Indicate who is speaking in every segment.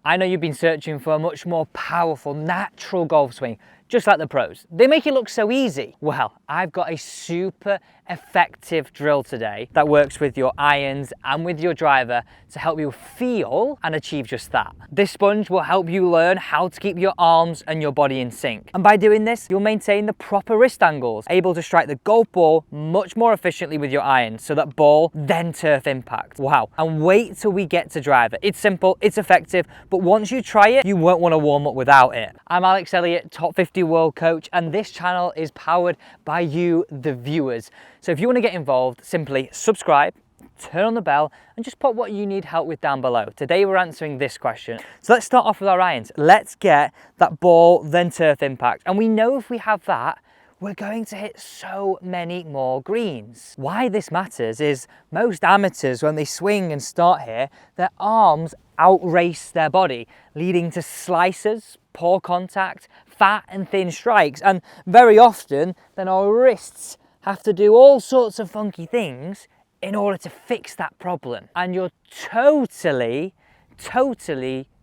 Speaker 1: I know you've been searching for a much more powerful, natural golf swing, just like the pros. They make it look so easy. Well, I've got a super effective drill today that works with your irons and with your driver to help you feel and achieve just that. This sponge will help you learn how to keep your arms and your body in sync. And by doing this, you'll maintain the proper wrist angles, able to strike the golf ball much more efficiently with your irons, so that ball, then turf impact. Wow. And wait till we get to driver. It's simple, it's effective, but once you try it, you won't want to warm up without it. I'm Alex Elliott, top 50 world coach, and this channel is powered by you, the viewers. So if you want to get involved, simply subscribe, turn on the bell, and just put what you need help with down below. Today we're answering this question. So let's start off with our irons. Let's get that ball, then turf impact. And we know if we have that, we're going to hit so many more greens. Why this matters is most amateurs, when they swing and start here, their arms outrace their body, leading to slicers, poor contact, fat and thin strikes, and very often then our wrists have to do all sorts of funky things in order to fix that problem, and you're totally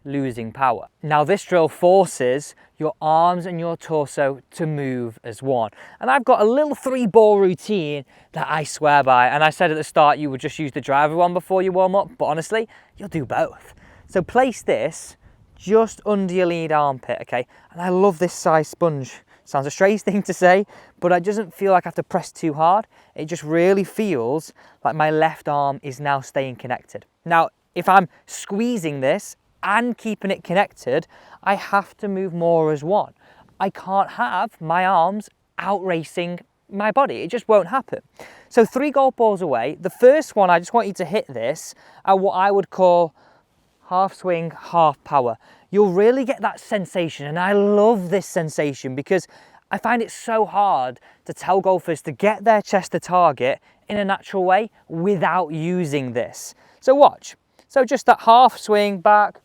Speaker 1: losing power. Now this drill forces your arms and your torso to move as one, and I've got a little 3-ball routine that I swear by, and I said at the start you would just use the driver one before you warm up, but honestly you'll do both. So place this just under your lead armpit, okay? And I love this size sponge. Sounds a strange thing to say, but it doesn't feel like I have to press too hard. It just really feels like my left arm is now staying connected. Now, if I'm squeezing this and keeping it connected, I have to move more as one. I can't have my arms outracing my body. It just won't happen. So 3 golf balls away. The first one, I just want you to hit this at what I would call half swing, half power. You'll really get that sensation, and I love this sensation because I find it so hard to tell golfers to get their chest to target in a natural way without using this. So watch. So just that half swing back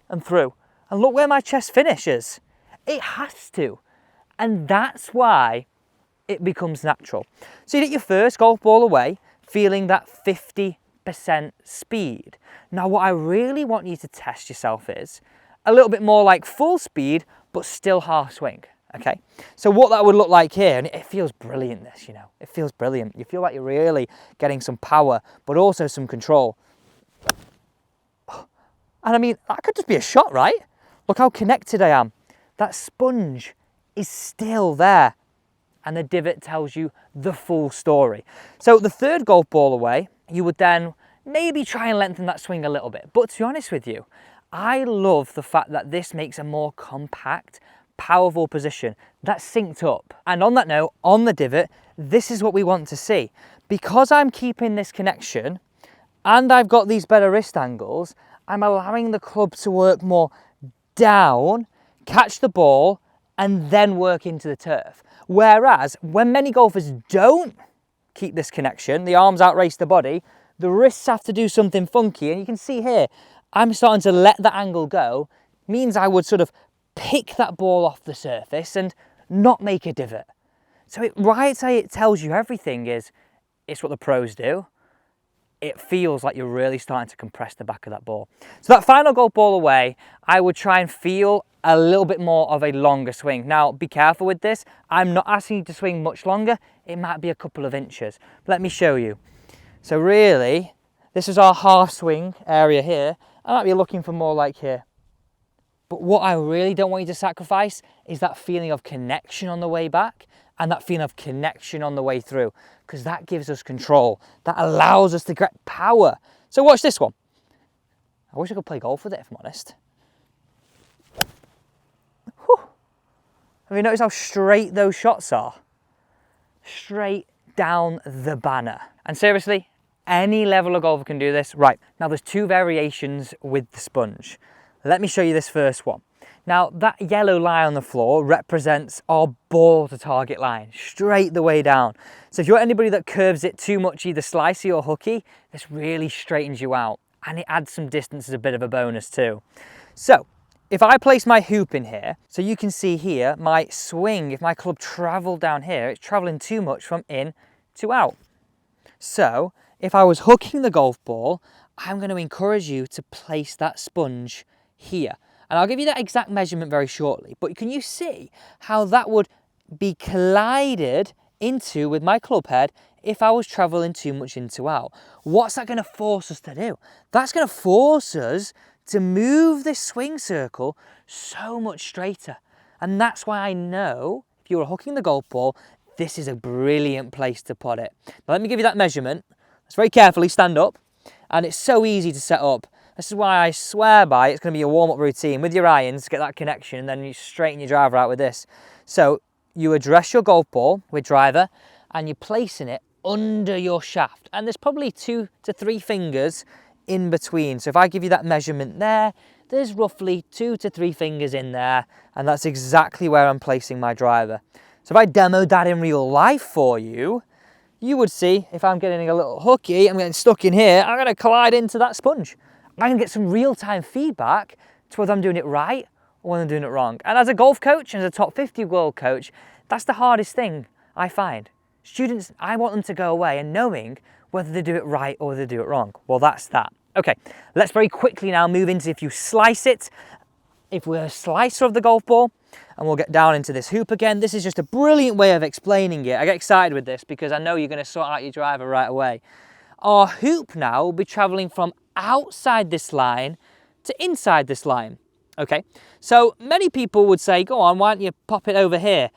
Speaker 1: and through. And look where my chest finishes. It has to. And that's why it becomes natural. So you hit your first golf ball away, feeling that 50% speed. Now what I really want you to test yourself is a little bit more like full speed, but still half swing, okay? So what that would look like here, and it feels brilliant this, you know, it feels brilliant. You feel like you're really getting some power, but also some control. And I mean, that could just be a shot, right? Look how connected I am. That sponge is still there. And the divot tells you the full story. So the 3rd golf ball away, you would then maybe try and lengthen that swing a little bit. But to be honest with you, I love the fact that this makes a more compact, powerful position that's synced up. And on that note, on the divot, this is what we want to see. Because I'm keeping this connection and I've got these better wrist angles, I'm allowing the club to work more down, catch the ball, and then work into the turf. Whereas when many golfers don't keep this connection, the arms outrace the body, the wrists have to do something funky. And you can see here, I'm starting to let that angle go, means I would sort of pick that ball off the surface and not make a divot. So it tells you everything is, it's what the pros do. It feels like you're really starting to compress the back of that ball. So that final golf ball away, I would try and feel a little bit more of a longer swing. Now, be careful with this. I'm not asking you to swing much longer. It might be a couple of inches. Let me show you. So really, this is our half swing area here. I might be looking for more like here. But what I really don't want you to sacrifice is that feeling of connection on the way back and that feeling of connection on the way through, because that gives us control. That allows us to get power. So watch this one. I wish I could play golf with it, if I'm honest. Whew. Have you noticed how straight those shots are? Straight down the banner. And seriously, any level of golfer can do this. Right, now there's 2 variations with the sponge. Let me show you this first one. Now that yellow line on the floor represents our ball to target line, straight the way down. So if you're anybody that curves it too much, either slicey or hooky, this really straightens you out, and it adds some distance as a bit of a bonus too. So if I place my hoop in here, so you can see here, my swing, if my club traveled down here, it's traveling too much from in to out. So if I was hooking the golf ball, I'm going to encourage you to place that sponge here. And I'll give you that exact measurement very shortly. But can you see how that would be collided into with my club head if I was traveling too much in to out? What's that going to force us to do? That's going to force us to move this swing circle so much straighter. And that's why I know if you were hooking the golf ball, this is a brilliant place to put it. Now let me give you that measurement. Let's very carefully stand up. And it's so easy to set up. This is why I swear by it's going to be a warm-up routine with your irons to get that connection, and then you straighten your driver out with this. So you address your golf ball with driver and you're placing it under your shaft. And there's probably 2 to 3 fingers in between. So if I give you that measurement there, there's roughly 2 to 3 fingers in there, and that's exactly where I'm placing my driver. So if I demoed that in real life for you, you would see if I'm getting a little hooky, I'm getting stuck in here, I'm going to collide into that sponge. I can get some real-time feedback to whether I'm doing it right or whether I'm doing it wrong. And as a golf coach and as a top 50 world coach, that's the hardest thing I find. Students, I want them to go away and knowing whether they do it right or whether they do it wrong. Well, that's that. Okay, let's very quickly now move into if you slice it. If we're a slicer of the golf ball, and we'll get down into this hoop again. This is just a brilliant way of explaining it. I get excited with this because I know you're going to sort out your driver right away. Our hoop now will be traveling from outside this line to inside this line. Okay, so many people would say, go on, why don't you pop it over here?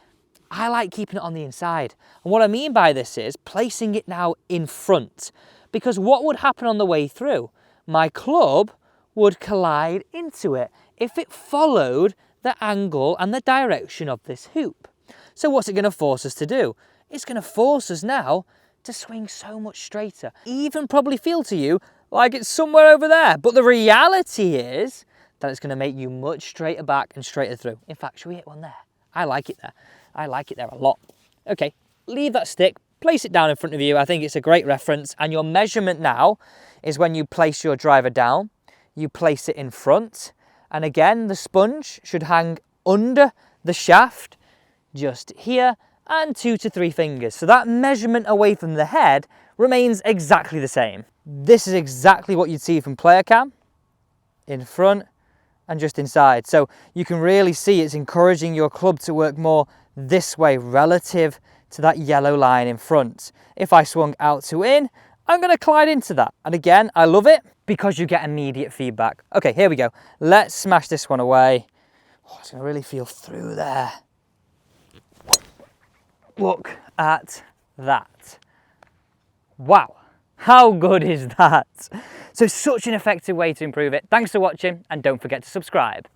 Speaker 1: I like keeping it on the inside. And what I mean by this is placing it now in front, because what would happen on the way through? My club would collide into it if it followed the angle and the direction of this hoop. So what's it going to force us to do? It's going to force us now to swing so much straighter. Even probably feel to you like it's somewhere over there. But the reality is that it's going to make you much straighter back and straighter through. In fact, should we hit one there? I like it there. I like it there a lot. Okay, leave that stick, place it down in front of you. I think it's a great reference. And your measurement now is when you place your driver down, you place it in front. And again, the sponge should hang under the shaft, just here, and 2 to 3 fingers. So that measurement away from the head remains exactly the same. This is exactly what you'd see from player cam, in front and just inside. So you can really see it's encouraging your club to work more this way relative to that yellow line in front. If I swung out to in, I'm going to collide into that. And again, I love it because you get immediate feedback. Okay, here we go. Let's smash this one away. Oh, it's going to really feel through there. Look at that. Wow, how good is that? So such an effective way to improve it. Thanks for watching and don't forget to subscribe.